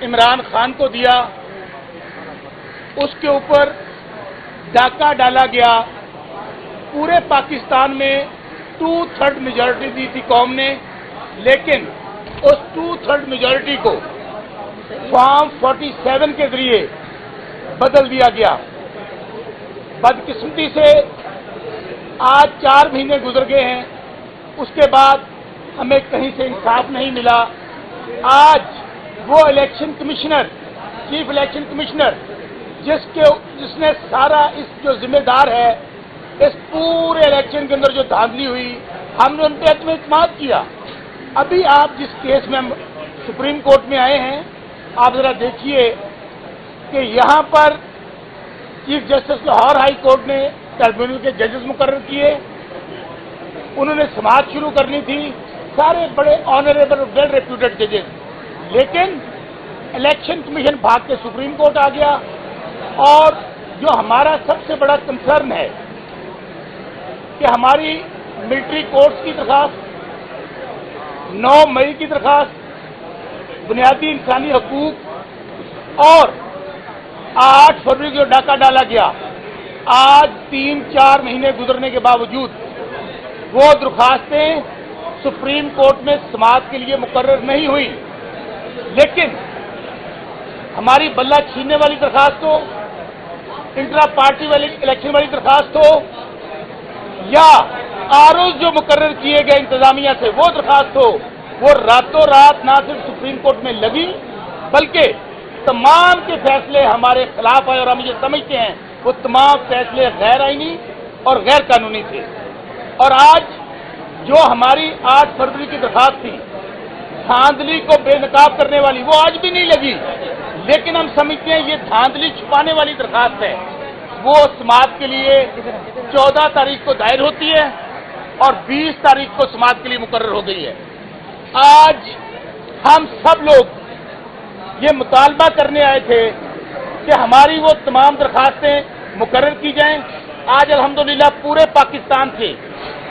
इमरान खान को दिया, उसके ऊपर डाका डाला गया। पूरे पाकिस्तान में 2/3 मेजॉरिटी दी थी कौम ने, लेकिन उस 2/3 मेजॉरिटी को फॉर्म 47 के जरिए बदल दिया गया। बदकिस्मती से आज 4 महीने गुजर गए हैं, उसके बाद हमें कहीं से इंसाफ नहीं मिला। आज वो election commissioner, chief election commissioner, जिसने सारा इस जो जिम्मेदार है इस पूरे इलेक्शन के अंदर जो धांधली हुई, हमने उन पर एतमाद किया। अभी आप जिस केस में हम सुप्रीम कोर्ट में आए हैं, आप जरा देखिए कि यहाँ पर chief justice Lahore high court ने ट्रिब्यूनल के जजेस मुकर्रर किए। उन्होंने समाअत शुरू करनी थी, सारे बड़े ऑनरेबल वेल रेप्यूटेड जजेस, लेकिन इलेक्शन कमीशन भाग के सुप्रीम कोर्ट आ गया। और जो हमारा सबसे बड़ा कंसर्न है कि हमारी मिलिट्री कोर्ट्स की दरखास्त, 9 मई की दरखास्त, बुनियादी इंसानी हकूक और 8 फरवरी को डाका डाला गया, आज 3-4 महीने गुजरने के बावजूद वो दरखास्तें सुप्रीम कोर्ट में समाअत के लिए मुकर्रर नहीं हुई। लेकिन हमारी बल्ला छीनने वाली दरखास्त हो, इंट्रा पार्टी वाली इलेक्शन वाली दरखास्त हो, या आरोज जो मुकर्रर किए गए इंतजामिया से वो दरखास्त हो, वो रातों रात ना सिर्फ सुप्रीम कोर्ट में लगी, बल्कि तमाम के फैसले हमारे खिलाफ आए। और हम ये समझते हैं वो तमाम फैसले गैर आईनी और गैर कानूनी थे। और आज जो हमारी 8 फरवरी की दरखास्त थी धांधली को बेनकाब करने वाली, वो आज भी नहीं लगी। लेकिन हम समझते हैं ये धांधली छुपाने वाली दरखास्त है, वो समाअत के लिए 14 तारीख को दायर होती है और 20 तारीख को समाअत के लिए मुकर्रर हो गई है। आज हम सब लोग ये मुतालबा करने आए थे कि हमारी वो तमाम दरखास्तें मुकर्रर की जाएं। आज अल्हम्दुलिल्लाह पूरे पाकिस्तान से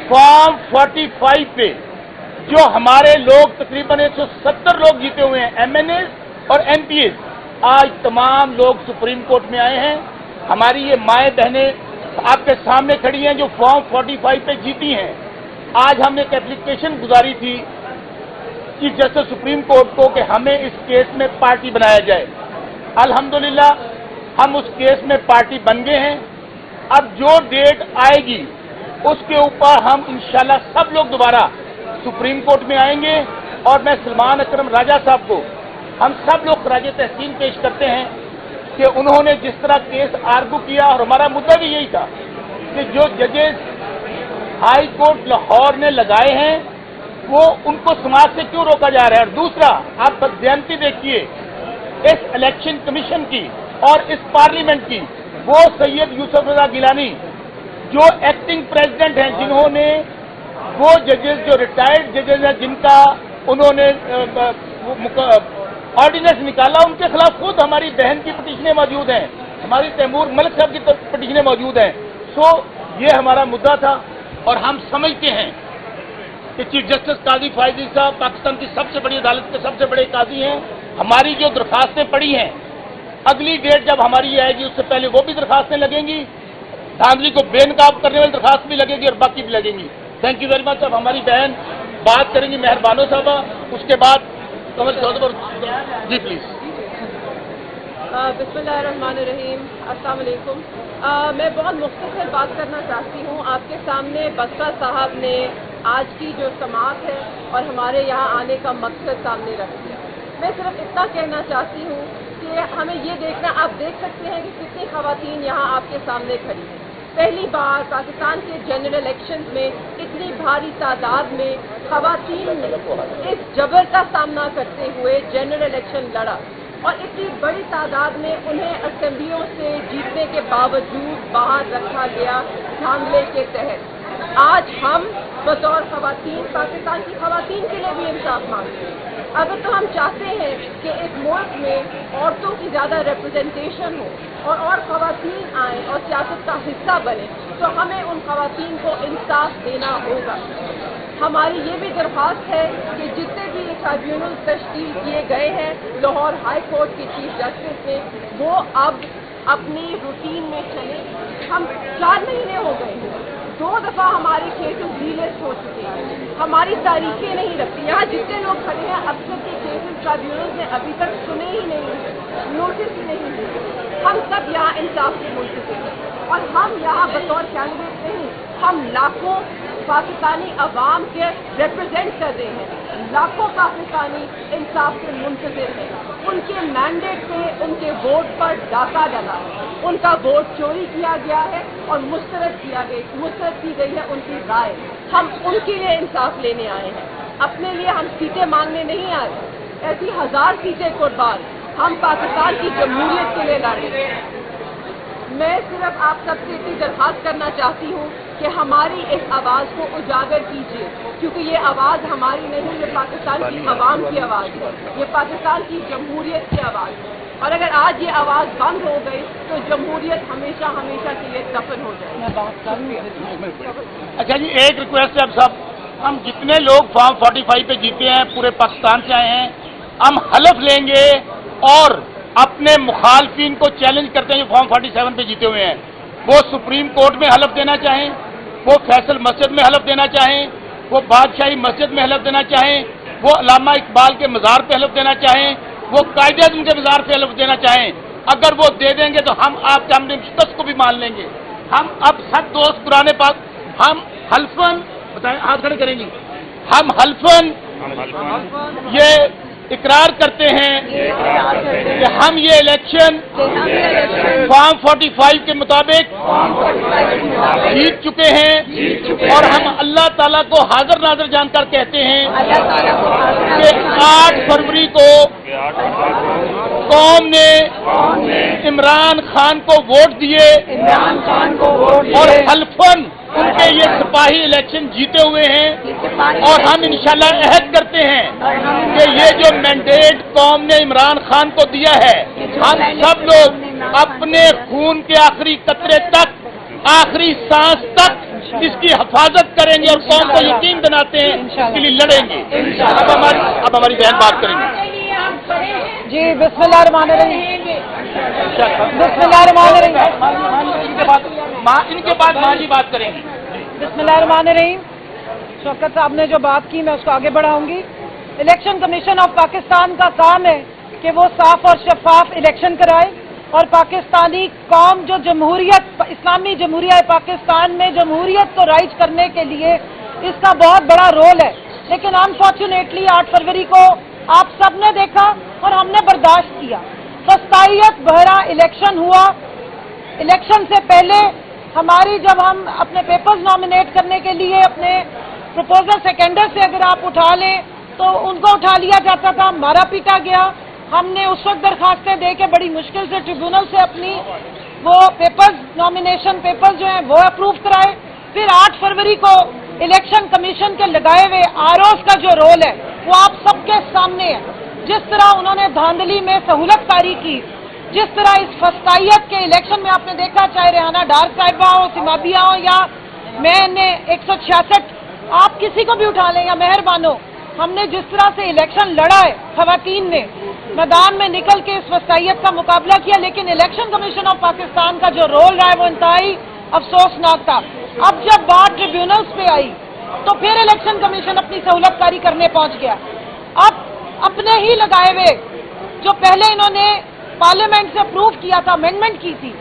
फॉर्म 45 पे जो हमारे लोग तकरीबन 170 लोग जीते हुए हैं, एमएनए और एमपीए, आज तमाम लोग सुप्रीम कोर्ट में आए हैं। हमारी ये माएँ बहनें आपके सामने खड़ी हैं जो फॉर्म 45 पे जीती हैं। आज हमने एक एप्लीकेशन गुजारी थी चीफ जस्टिस सुप्रीम कोर्ट को कि हमें इस केस में पार्टी बनाया जाए। अल्हम्दुलिल्लाह हम उस केस में पार्टी बन गए हैं। अब जो डेट आएगी उसके ऊपर हम इंशाल्लाह सब लोग दोबारा सुप्रीम कोर्ट में आएंगे। और मैं सलमान अकरम राजा साहब को हम सब लोग खराज तहसीन पेश करते हैं कि उन्होंने जिस तरह केस आर्गू किया, और हमारा मुद्दा भी यही था कि जो जजेस हाई कोर्ट लाहौर ने लगाए हैं वो उनको समाज से क्यों रोका जा रहा है। और दूसरा, आप बददियानती देखिए इस इलेक्शन कमीशन की और इस पार्लियामेंट की, वो सैयद यूसुफ रजा गिलानी जो एक्टिंग प्रेसिडेंट हैं, जिन्होंने वो जजेस जो रिटायर्ड जजेस हैं जिनका उन्होंने ऑर्डिनेंस निकाला, उनके खिलाफ खुद हमारी बहन की पिटीशनें मौजूद हैं, हमारी तैमूर मलिक साहब की पिटीशनें मौजूद हैं। सो ये हमारा मुद्दा था। और हम समझते हैं कि चीफ जस्टिस काजी फायजी साहब पाकिस्तान की सबसे बड़ी अदालत के सबसे बड़े काजी हैं। हमारी जो दरखास्तें पड़ी हैं, अगली डेट जब हमारी आएगी उससे पहले वो भी दरखास्तें लगेंगी, धांधली को बेनकाब करने वाली दरखास्त भी लगेगी और बाकी भी लगेंगी। Thank you very much. अब हमारी बहन बात करेंगी मेहरबानो साहबा, उसके बाद कमल चौधरी जी प्लीज। बिस्मिल्लाहिर्रहमानिर्रहीम, अस्सलाम वालेकुम। मैं बहुत मुख्तसर बात करना चाहती हूँ आपके सामने। बसरा साहब ने आज की जो समाअत है और हमारे यहाँ आने का मकसद सामने रख दिया। मैं सिर्फ इतना कहना चाहती हूँ कि हमें ये देखना, आप देख सकते हैं कि कितनी खवातीन यहाँ आपके सामने खड़ी हैं। पहली बार पाकिस्तान के जनरल इलेक्शन में इतनी भारी तादाद में खवातीन ने इस जबर का सामना करते हुए जनरल इलेक्शन लड़ा और इतनी बड़ी तादाद में उन्हें असेंबलियों से जीतने के बावजूद बाहर रखा गया धांधले के तहत। आज हम बतौर खवातीन, पाकिस्तान की खवातीन के लिए भी इंसाफ मांगते हैं। अगर तो हम चाहते हैं कि इस मुल्क में औरतों की ज़्यादा रिप्रेजेंटेशन हो और खवातीन आएँ और सियासत का हिस्सा बने, तो हमें उन खवातीन को इंसाफ देना होगा। हमारी ये भी दरख्वास्त है कि जितने भी ट्राइब्यूनल तश्कील किए गए हैं लाहौर हाई कोर्ट के चीफ जस्टिस ने, वो अब अपनी रूटीन में चले। हम 4 महीने हो गए हैं, 2 दफ़ा हमारे केसेस रीलिस्ट हो चुके हैं, हमारी तारीखें नहीं रखती। यहाँ जितने लोग खड़े हैं अक्सर के केसेस ट्राइब्यूनल ने अभी तक सुने ही नहीं, नोटिस ही नहीं दिए। हम सब यहाँ इंसाफ के मुंतज़िर हैं और हम यहाँ बतौर कैंडिडेट नहीं, हम लाखों पाकिस्तानी अवाम के रिप्रेजेंट कर रहे हैं। लाखों पाकिस्तानी इंसाफ के मुंतज़िर हैं। उनके मैंडेट पे उनके वोट पर डाका डला है, उनका वोट चोरी किया गया है और मुस्तरद की गई है उनकी राय। हम उनके लिए इंसाफ लेने आए हैं, अपने लिए हम सीटें मांगने नहीं आए। ऐसी 1000 सीटें कुर्बान हम पाकिस्तान की जमहूरियत के लिए लड़े। मैं सिर्फ आप सबसे इतनी दरख्वास्त करना चाहती हूँ कि हमारी इस आवाज़ को उजागर कीजिए, क्योंकि ये आवाज़ हमारी नहीं, ये पाकिस्तान की आवाम की आवाज़ है, ये पाकिस्तान की जमहूरियत की आवाज़ है। और अगर आज ये आवाज़ बंद हो गई तो जमहूरियत हमेशा हमेशा के लिए दफन हो जाएगी। अच्छा जी, एक रिक्वेस्ट है अब सब, हम जितने लोग फॉर्म 45 पे जीते हैं, पूरे पाकिस्तान से आए हैं, हम हलफ लेंगे और अपने मुखालफिन को चैलेंज करते हैं जो फॉर्म 47 पे जीते हुए हैं। वो सुप्रीम कोर्ट में हलफ देना चाहें, वो फैसल मस्जिद में हलफ देना चाहें, वो बादशाही मस्जिद में हलफ देना चाहें, वो अल्लामा इकबाल के मज़ार पे हलफ देना चाहें, वो कायदे-ए-आज़म के मज़ार पे हलफ देना चाहें, अगर वो दे देंगे तो हम आपके हमने मुश्तस को भी मान लेंगे। हम अब सब दोस्त पुराने पास, हम हल्फन, बताएं, हाथ खड़े करेंगे, हम हल्फन ये इकरार करते हैं कि हम ये इलेक्शन फॉर्म 45 के मुताबिक जीत चुके हैं और हम अल्लाह ताला को हाजिर नाज़िर जानकर कहते हैं कि 8 फरवरी को कौम ने इमरान खान को वोट दिए और हल्फन उनके ये सिपाही इलेक्शन जीते हुए हैं। और हम इंशाल्लाह अहद करते हैं कि ये जो मैंडेट कौम ने इमरान खान को दिया है, हम सब लोग अपने खून के आखिरी कतरे तक, आखिरी सांस तक इसकी हिफाजत करेंगे और कौम को यकीन बनाते हैं इसके लिए लड़ेंगे। अब हमारी बहन बात करेंगे जी। बिस्मिल्लाहिर्रहमानिर्रहीम। बिस्मिल्लाहिर्रहमानिर्रहीम। इनके बाद माँ जी बात करेंगी। बिस्मिल्लाहिर्रहमानिर्रहीम। शौकत साहब ने जो बात की मैं उसको आगे बढ़ाऊंगी। इलेक्शन कमीशन ऑफ पाकिस्तान का काम है कि वो साफ और शफाफ इलेक्शन कराए और पाकिस्तानी कौम जो जमहूरियत, इस्लामी जमहूरिया पाकिस्तान में जमहूरियत को राइज करने के लिए इसका बहुत बड़ा रोल है। लेकिन अनफॉर्चुनेटली 8 फरवरी को आप सब ने देखा और हमने बर्दाश्त किया। फस्तायत भरा इलेक्शन हुआ। इलेक्शन से पहले हमारी, जब हम अपने पेपर्स नॉमिनेट करने के लिए अपने प्रपोजल सेकेंडर से अगर आप उठा लें तो उनको उठा लिया जाता था, मारा पीटा गया। हमने उस वक्त दरखास्तें दे के बड़ी मुश्किल से ट्रिब्यूनल से अपनी वो पेपर्स, नॉमिनेशन पेपर्स जो हैं वो अप्रूव कराए। फिर 8 फरवरी को इलेक्शन कमीशन के लगाए हुए आरओज़ का जो रोल है वो आप सबके सामने है। जिस तरह उन्होंने धांधली में सहूलतकारी की, जिस तरह इस फस्तायत के इलेक्शन में आपने देखा, चाहे रेहाना डार साहिबा हो, सिमाबिया हो या मैंने 166, आप किसी को भी उठा लें या मेहरबानो, हमने जिस तरह से इलेक्शन लड़ा है, खवातीन ने मैदान में निकल के इस वसायत का मुकाबला किया। लेकिन इलेक्शन कमीशन ऑफ पाकिस्तान का जो रोल रहा है वो इंतहाई अफसोसनाक था। अब जब बात ट्रिब्यूनल्स पे आई तो फिर इलेक्शन कमीशन अपनी सहूलतकारी करने पहुंच गया। अब अपने ही लगाए हुए, जो पहले इन्होंने पार्लियामेंट से अप्रूव किया था, अमेंडमेंट की थी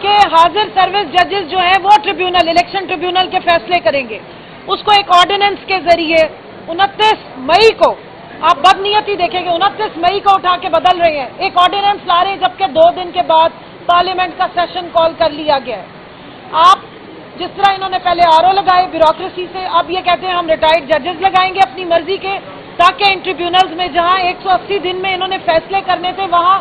कि हाजिर सर्विस जजेस जो हैं वो ट्रिब्यूनल, इलेक्शन ट्रिब्यूनल के फैसले करेंगे, उसको एक ऑर्डिनेंस के जरिए 29 मई को, आप बदनीयती देखेंगे, 29 मई को उठा के बदल रहे हैं, एक ऑर्डिनेंस ला रहे हैं, जबकि 2 दिन के बाद पार्लियामेंट का सेशन कॉल कर लिया गया है। आप जिस तरह इन्होंने पहले आरओ लगाए ब्यूरोक्रेसी से, अब ये कहते हैं हम रिटायर्ड जजेस लगाएंगे अपनी मर्जी के, ताकि इन ट्रिब्यूनल्स में जहां 180 दिन में इन्होंने फैसले करने थे वहां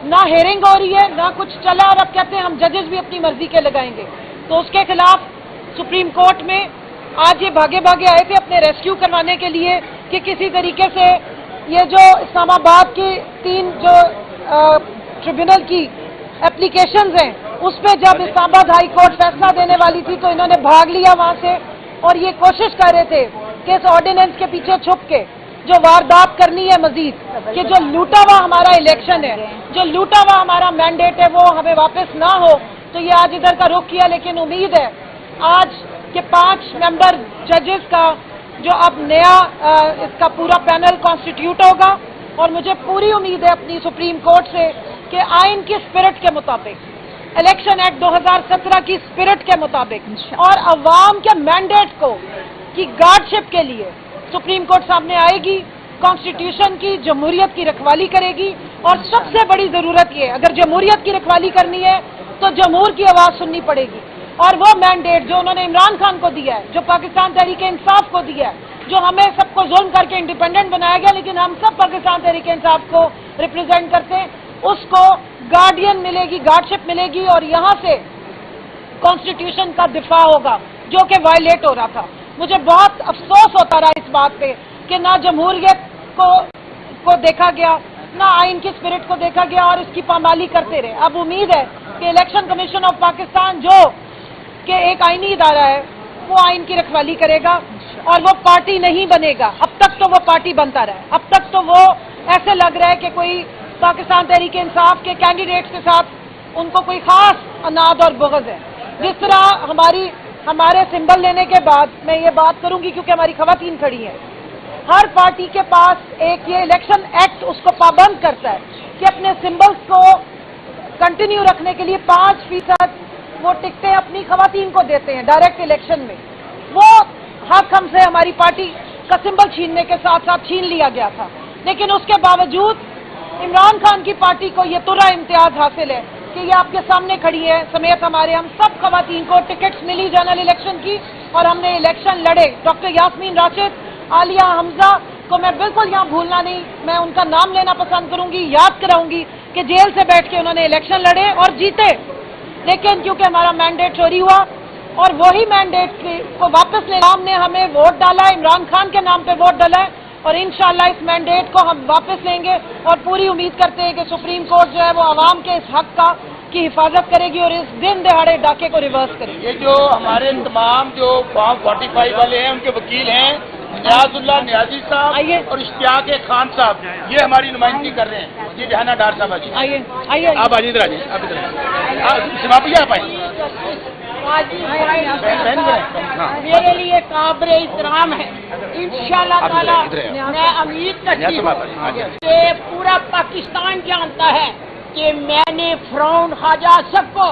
ना हेयरिंग हो रही है, ना कुछ चला, और अब कहते हैं हम जजेस भी अपनी मर्जी के लगाएंगे। तो उसके खिलाफ सुप्रीम कोर्ट में आज ये भागे भागे आए थे अपने रेस्क्यू करवाने के लिए कि किसी तरीके से ये जो इस्लामाबाद की 3 जो ट्रिब्यूनल की एप्लीकेशंस हैं उस पे जब इस्लामाबाद हाई कोर्ट फैसला देने वाली थी तो इन्होंने भाग लिया वहां से, और ये कोशिश कर रहे थे कि इस ऑर्डिनेंस के पीछे छुप के जो वारदात करनी है मजीद, कि जो लूटा हुआ हमारा इलेक्शन है, जो लूटा हुआ हमारा मैंडेट है, वो हमें वापस ना हो। तो ये आज इधर का रुख किया, लेकिन उम्मीद है आज के 5 मेंबर जजेस का जो अब नया इसका पूरा पैनल कॉन्स्टिट्यूट होगा, और मुझे पूरी उम्मीद है अपनी सुप्रीम कोर्ट से कि आइन की स्पिरिट के मुताबिक, इलेक्शन एक्ट 2017 की स्पिरिट के मुताबिक और अवाम के मैंडेट को की गार्डशिप के लिए सुप्रीम कोर्ट सामने आएगी, कॉन्स्टिट्यूशन की, जमहूरियत की रखवाली करेगी। और सबसे बड़ी जरूरत ये, अगर जमहूरियत की रखवाली करनी है तो जमहूर की आवाज सुननी पड़ेगी। और वो मैंडेट जो उन्होंने इमरान खान को दिया है, जो पाकिस्तान तहरीक इंसाफ को दिया है, जो हमें सबको जुल्म करके इंडिपेंडेंट बनाया गया, लेकिन हम सब पाकिस्तान तहरीक इंसाफ को रिप्रेजेंट करते हैं, उसको गार्डियन मिलेगी, गार्डशिप मिलेगी, और यहाँ से कॉन्स्टिट्यूशन का दिफा होगा जो कि वायलेट हो रहा था। मुझे बहुत अफसोस होता रहा इस बात पे कि ना जमहूरियत को देखा गया, ना आइन की स्पिरिट को देखा गया, और इसकी पामाली करते रहे। अब उम्मीद है कि इलेक्शन कमीशन ऑफ पाकिस्तान जो कि एक आईनी इदारा है, वो आइन की रखवाली करेगा और वो पार्टी नहीं बनेगा। अब तक तो वो पार्टी बनता रहा है, अब तक तो वो ऐसे लग रहा है कि कोई पाकिस्तान तहरीक इंसाफ के कैंडिडेट्स के साथ उनको कोई खास अनाद और बुग़्ज़ है। जिस तरह हमारे सिंबल लेने के बाद, मैं ये बात करूंगी क्योंकि हमारी खवातीन खड़ी हैं, हर पार्टी के पास एक ये इलेक्शन एक्ट उसको पाबंद करता है कि अपने सिंबल्स को कंटिन्यू रखने के लिए 5% वो टिकटें अपनी खवातीन को देते हैं डायरेक्ट इलेक्शन में। वो हक हमसे हमारी पार्टी का सिंबल छीनने के साथ साथ छीन लिया गया था, लेकिन उसके बावजूद इमरान खान की पार्टी को ये तुरा इम्तियाज हासिल है कि ये आपके सामने खड़ी है समेत हमारे हम सब खवातीन को टिकट्स मिली जनरल इलेक्शन की, और हमने इलेक्शन लड़े। डॉक्टर यास्मीन राशिद, आलिया हमजा को मैं बिल्कुल यहाँ भूलना नहीं, मैं उनका नाम लेना पसंद करूंगी, याद कराऊंगी कि जेल से बैठ के उन्होंने इलेक्शन लड़े और जीते, लेकिन क्योंकि हमारा मैंडेट चोरी हुआ और वही मैंडेट को वापस लेने हमने हमें वोट डाला, इमरान खान के नाम पे वोट डाला है, और इंशाल्लाह इस मैंडेट को हम वापस लेंगे और पूरी उम्मीद करते हैं कि सुप्रीम कोर्ट जो है वो आवाम के इस हक की हिफाजत करेगी और इस दिन दहाड़े डाके को रिवर्स करेगी। ये जो हमारे तमाम जो फॉर्म 45 वाले हैं, उनके वकील हैं नियाजुल्लाह नियाजी साहब और इश्तियाक खान साहब, ये हमारी नुमाइंदगी कर रहे हैं। ये जहाना डार साहब आइए, आप आइए इधर आइए, आप इधर सिपाही आप आइए। मेरे लिए काबिल इहतराम है। इंशाअल्लाह ताला मैं उम्मीद करती हूँ कि पूरा पाकिस्तान जानता है कि मैंने फिरौन ख्वाजा आसिफ को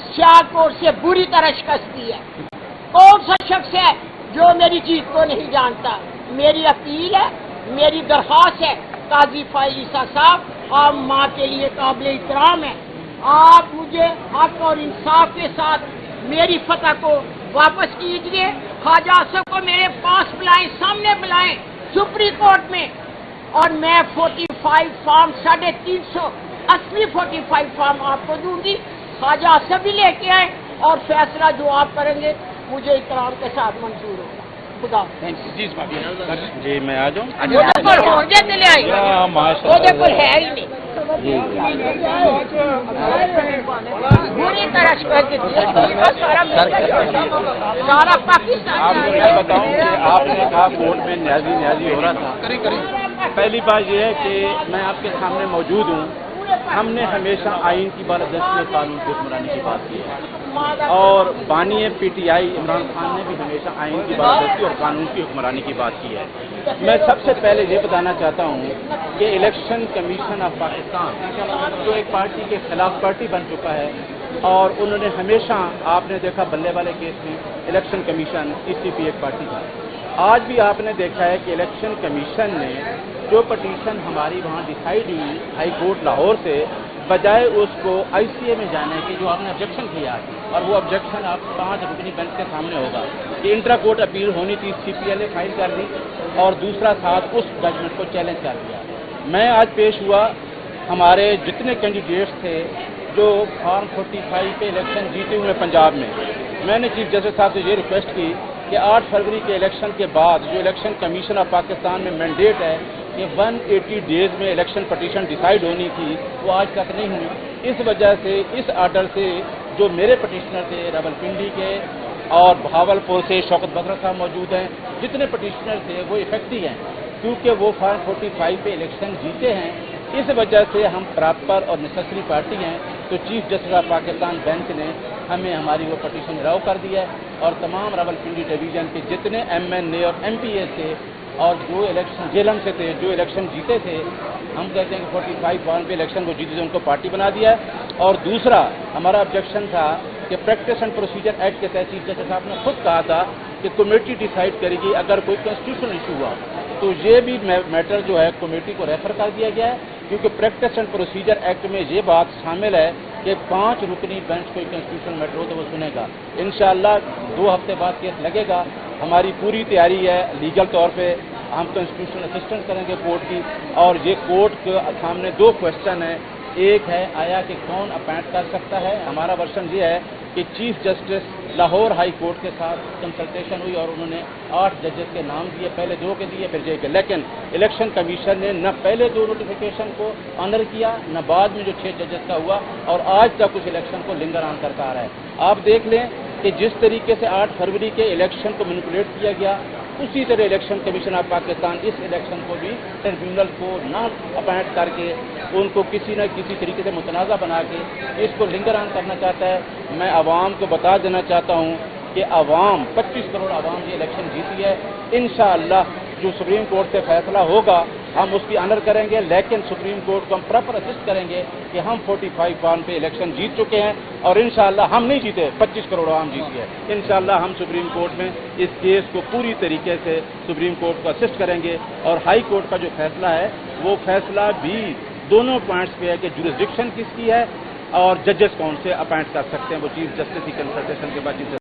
सियालकोट से बुरी तरह शिकस्त दी है। कौन सा शख्स है जो मेरी जीत को नहीं जानता? मेरी अपील है, मेरी दरख्वास्त है, काजी फाइल ईसा साहब, आप माँ के लिए काबिल इहतराम है, आप मुझे हक और इंसाफ के साथ मेरी फतह को वापस कीजिए। ख्वाजा आसिफ को मेरे पास बुलाएं, सामने बुलाएं सुप्रीम कोर्ट में, और मैं 45 फॉर्म 350 असली 45 फॉर्म आपको दूंगी। ख्वाजा आसिफ भी लेके आए और फैसला जो आप करेंगे मुझे इकराम के साथ मंजूर होगा। खुदा जी मैं आ जाऊँ, ले आई, वो है ही नहीं, बुरी तरह सारा पाकिस्तान। आपको मैं बताऊं कि आपने कहा कोर्ट में न्याजी हो रहा था। पहली बात यह है कि मैं आपके सामने मौजूद हूँ। हमने हमेशा आइन की बालादस्ती और कानून की हुक्मरानी की बात की है, और बानी PTI इमरान खान ने भी हमेशा आइन की बालादस्ती और कानून की हुक्मरानी की बात की है। मैं सबसे पहले ये बताना चाहता हूँ कि इलेक्शन कमीशन ऑफ पाकिस्तान जो एक पार्टी के खिलाफ पार्टी बन चुका है, और उन्होंने हमेशा, आपने देखा बल्ले वाले केस में इलेक्शन कमीशन ECP एक पार्टी था। आज भी आपने देखा है कि इलेक्शन कमीशन ने जो पटिशन हमारी वहाँ डिसाइड हुई हाई कोर्ट लाहौर से, बजाय उसको ICA में जाने की जो आपने ऑब्जेक्शन किया, और वो ऑब्जेक्शन आप 5 रुकनी बेंच के सामने होगा कि इंट्रा कोर्ट अपील होनी थी, CPL ने फाइल कर दी, और दूसरा साथ उस जजमेंट को चैलेंज कर दिया। मैं आज पेश हुआ, हमारे जितने कैंडिडेट्स थे जो फॉर्म 45 पे इलेक्शन जीते हुए पंजाब में, मैंने चीफ जस्टिस साहब से ये रिक्वेस्ट की कि 8 फरवरी के इलेक्शन के बाद जो इलेक्शन कमीशन ऑफ पाकिस्तान में मैंडेट है कि 180 डेज में इलेक्शन पटिशन डिसाइड होनी थी, वो आज तक नहीं हुई। इस वजह से इस आर्डर से जो मेरे पटिशनर थे रावलपिंडी के और भावलपुर से शौकत बकरा साहब मौजूद हैं, जितने पटिशनर थे वो इफेक्टिव हैं। क्योंकि वो फॉर्म 45 पे इलेक्शन जीते हैं, इस वजह से हम प्रॉपर और नेसेसरी पार्टी हैं। तो chief justice of Pakistan bench ने हमें हमारी वो पटिशन राव कर दिया है और तमाम रावलपिंडी डिवीजन के जितने MNA और MPA थे और जो इलेक्शन जेलम से थे, जो इलेक्शन जीते थे, हम कहते हैं कि 45 फॉर्म पे इलेक्शन वो जीते थे, उनको पार्टी बना दिया है। और दूसरा हमारा ऑब्जेक्शन था कि प्रैक्टिस एंड प्रोसीजर एक्ट के तहत चीफ जस्टिस साहब ने खुद कहा था कि कमेटी डिसाइड करेगी अगर कोई कॉन्स्टिट्यूशनल इशू हुआ, तो ये भी मैटर जो है कमेटी को रेफर कर दिया गया है, क्योंकि प्रैक्टिस एंड प्रोसीजर एक्ट में ये बात शामिल है कि 5 रुकनी बेंच कोई कॉन्स्टिट्यूशनल मैटर हो तो वो सुनेगा। इंशाअल्लाह 2 हफ्ते बाद केस लगेगा। हमारी पूरी तैयारी है लीगल तौर पे, हम कॉन्स्टिट्यूशनल असिस्टेंस करेंगे कोर्ट की। और ये कोर्ट के सामने 2 क्वेश्चन है, एक है आया कि कौन अपॉइंट कर सकता है। हमारा वर्षन ये है कि chief justice Lahore high court के साथ कंसल्टेशन हुई और उन्होंने 8 जजेस के नाम दिए, पहले 2 के दिए फिर 1 के, लेकिन इलेक्शन कमीशन ने न पहले 2 नोटिफिकेशन को ऑनर किया न बाद में जो 6 जजेस का हुआ, और आज तक उस इलेक्शन को लिंगर ऑन करता आ रहा है। आप देख लें कि जिस तरीके से 8 फरवरी के इलेक्शन को मैनिपुलेट किया गया, उसी तरह इलेक्शन कमीशन ऑफ पाकिस्तान इस इलेक्शन को भी ट्रिब्यूनल को ना अपॉइंट करके उनको किसी न किसी तरीके से मुतनाज़ा बना के इसको लिंगर ऑन करना चाहता है। मैं आवाम को बता देना चाहता हूँ कि आवाम 25 करोड़ आवाम ये इलेक्शन जीती है। इंशाअल्लाह जो सुप्रीम कोर्ट से फैसला होगा हम उसकी ऑनर करेंगे, लेकिन सुप्रीम कोर्ट को हम प्रॉपर असिस्ट करेंगे कि हम 45 फॉर्म पे इलेक्शन जीत चुके हैं और इंशाअल्लाह हम नहीं जीते, 25 करोड़ आवाम जीती है। इंशाअल्लाह हम सुप्रीम कोर्ट में इस केस को पूरी तरीके से सुप्रीम कोर्ट को असिस्ट करेंगे। और हाई कोर्ट का जो फैसला है वो फैसला भी दोनों पॉइंट्स पे है कि जुरिसडिक्शन किसकी है और जजेस कौन से अपॉइंट कर सकते हैं, वो चीफ जस्टिस की कंसल्टेशन के बाद